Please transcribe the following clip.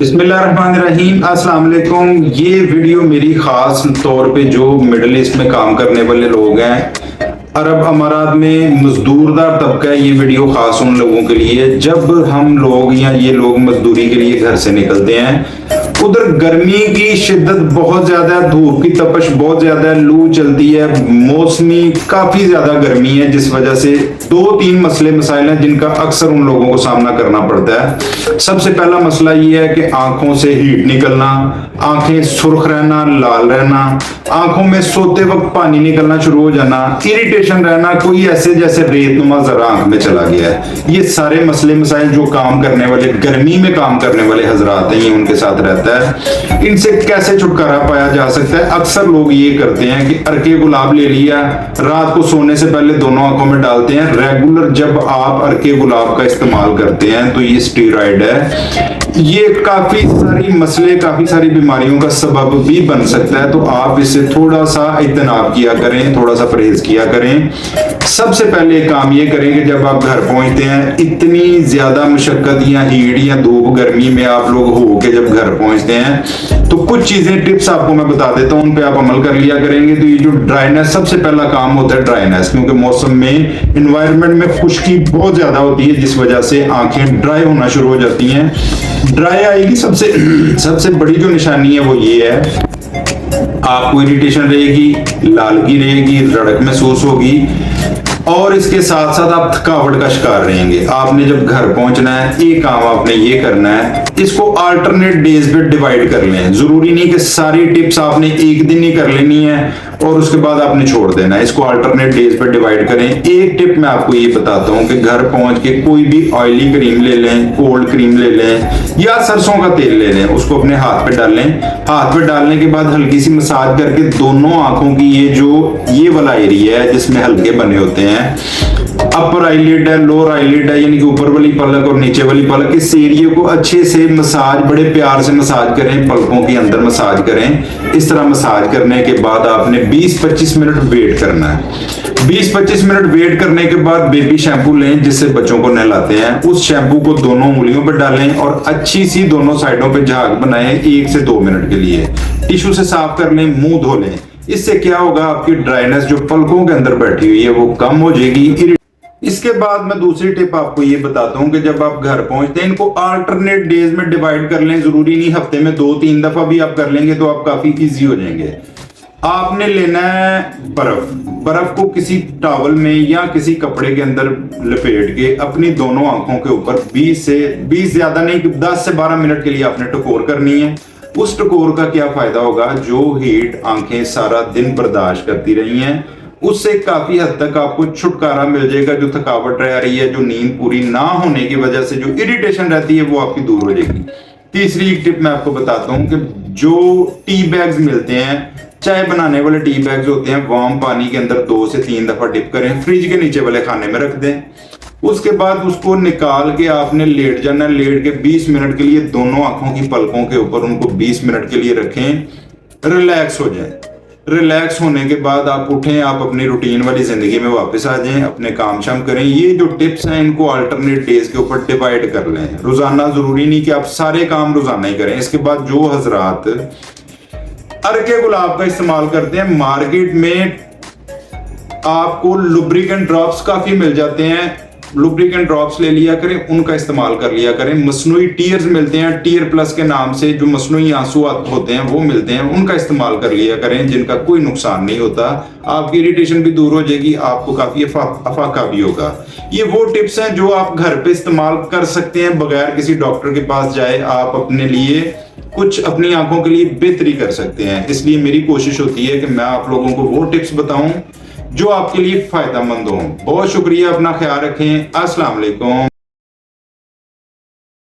बिस्मिल्लाहिर्रहमानिर्रहीम, अस्सलाम वालेकुम। ये वीडियो मेरी खास तौर पे जो मिडल ईस्ट में काम करने वाले लोग हैं, अरब अमारात में मजदूरदार तबका है, ये वीडियो खास उन लोगों के लिए। जब हम लोग या ये लोग मजदूरी के लिए घर से निकलते हैं, उधर गर्मी की शिद्दत बहुत ज्यादा है, धूप की तपश बहुत ज्यादा है, लू चलती है, मौसमी काफी ज्यादा गर्मी है, जिस वजह से दो तीन मसले मसाइल हैं जिनका अक्सर उन लोगों को सामना करना पड़ता है। सबसे पहला मसला ये है कि आंखों से हीट निकलना, आंखें सुर्ख रहना, लाल रहना, आंखों में सोते वक्त पानी निकलना शुरू हो जाना, इरिटेशन रहना, कोई ऐसे जैसे रेतनुमा जरा आंख में चला गया है। ये सारे मसले मसाइल जो काम करने वाले, गर्मी में काम करने वाले हजरात हैं, ये उनके साथ रहता है। इनसे कैसे छुटकारा पाया जा सकता है? अक्सर लोग ये करते हैं कि अरके गुलाब ले लिया, रात को सोने से पहले दोनों आंखों में डालते हैं। रेगुलर जब आप अरके गुलाब का इस्तेमाल करते हैं तो ये स्टेरॉइड है, ये काफी सारी मसले, काफी सारी बीमारियों का सबब भी बन सकता है। तो आप इससे थोड़ा सा इज्तनाब किया करें, थोड़ा सा परहेज किया करें। सबसे पहले काम ये करें कि जब आप घर पहुंचते हैं, इतनी ज्यादा मुशक्कत या हीट या धूप गर्मी में आप लोग हो के जब घर पहुंचते हैं, तो कुछ चीजें, टिप्स आपको मैं बता देता हूं, उन पे आप अमल कर लिया करेंगे। तो ये जो ड्राइनेस, सबसे पहला काम होता है ड्राइनेस, क्योंकि मौसम में, एनवायरनमेंट में खुश्की बहुत ज्यादा होती है, जिस वजह से आंखें ड्राई होना शुरू हो जाती हैं। ड्राई आई की सबसे बड़ी जो निशानी है वो ये है, आपको इरिटेशन रहेगी, लालगी रहेगी, रड़क महसूस होगी, और इसके साथ साथ आप थकावट का शिकार रहेंगे। आपने जब घर पहुंचना है, एक काम आपने ये करना है, इसको अल्टरनेट डेज पे डिवाइड कर लें। जरूरी नहीं कि सारी टिप्स आपने एक दिन ही कर लेनी है और उसके बाद आपने छोड़ देना है। इसको अल्टरनेट डेज पे डिवाइड करें। एक टिप मैं आपको ये बताता हूँ कि घर पहुंच के कोई भी ऑयली क्रीम ले लें, कोल्ड क्रीम ले लें या सरसों का तेल ले लें, उसको अपने हाथ पे डाल लें। हाथ पे डालने के बाद हल्की सी मसाज करके दोनों आंखों की ये वाला एरिया है जिसमें हल्के बने होते हैं, अपर आईलिड है, लोअर आईलिड है, यानी कि ऊपर वाली पलक और नीचे वाली पलक, इस एरिया को अच्छे से मसाज, बड़े प्यार से मसाज करें, पलकों के अंदर मसाज करें। इस तरह मसाज करने के बाद आपने 20-25 मिनट वेट करना है। 20-25 मिनट वेट करने के बाद बेबी शैम्पू लें, जिससे बच्चों को नहलाते हैं। उस शैम्पू को दोनों उंगलियों पर डालें और अच्छी सी दोनों साइडों पे झाग बनाएं 1 से 2 मिनट के लिए। टिश्यू से साफ कर लें, मुंह धो लें। इससे क्या होगा, आपकी ड्राइनेस जो पलकों के अंदर बैठी हुई है वो कम हो जाएगी। इसके बाद मैं दूसरी टिप आपको ये बताता हूँ कि जब आप घर पहुंचते हैं, इनको अल्टरनेट डेज में डिवाइड कर लें। जरूरी नहीं हफ्ते में 2-3 दफा भी आप कर लेंगे तो आप काफी इजी हो जाएंगे। आपने लेना है बर्फ को किसी टॉवल में या किसी कपड़े के अंदर लपेट के अपनी दोनों आंखों के ऊपर 20 ज्यादा नहीं, 10 से 12 मिनट के लिए आपने टकोर करनी है। उस टकोर का क्या फायदा होगा, जो हीट आंखें सारा दिन बर्दाश्त करती रही हैं, उससे काफी हद तक आपको छुटकारा मिल जाएगा। जो थकावट रह रही है, जो नींद पूरी ना होने की वजह से जो इरिटेशन रहती है, वो आपकी दूर हो जाएगी। तीसरी एक टिप मैं आपको बताता हूँ कि जो टी बैग्स मिलते हैं, चाय बनाने वाले टी बैग्स होते हैं, वार्म पानी के अंदर 2 से 3 दफा डिप करें, फ्रिज के नीचे वाले खाने में रख दें। उसके बाद उसको निकाल के आपने लेट जाना। लेट के 20 मिनट के लिए दोनों आंखों की पलकों के ऊपर उनको 20 मिनट के लिए रखें, रिलैक्स हो जाए। रिलैक्स होने के बाद आप उठें, आप अपनी रूटीन वाली जिंदगी में वापस आ जाएं, अपने काम शाम करें। ये जो टिप्स हैं, इनको अल्टरनेट डेज के ऊपर डिवाइड कर लें। रोजाना जरूरी नहीं कि आप सारे काम रोजाना ही करें। इसके बाद जो हजरात अरके गुलाब का इस्तेमाल करते हैं, मार्केट में आपको लुब्रिकेंट ड्रॉप्स काफी मिल जाते हैं, लुब्रिकेंट ड्रॉप्स ले लिया करें, उनका इस्तेमाल कर लिया करें। मसनूई टीयर्स मिलते हैं, टीयर प्लस के नाम से जो मसनूई आंसू होते हैं वो मिलते हैं, उनका इस्तेमाल कर लिया करें, जिनका कोई नुकसान नहीं होता। आपकी इरिटेशन भी दूर हो जाएगी, आपको काफी अफाका भी होगा। ये वो टिप्स हैं जो आप घर पे इस्तेमाल कर सकते हैं बगैर किसी डॉक्टर के पास जाए। आप अपने लिए कुछ, अपनी आंखों के लिए बेहतरी कर सकते हैं। इसलिए मेरी कोशिश होती है कि मैं आप लोगों को वो टिप्स बताऊं जो आपके लिए फायदेमंद हो। बहुत शुक्रिया, अपना ख्याल रखें। अस्सलाम वालेकुम।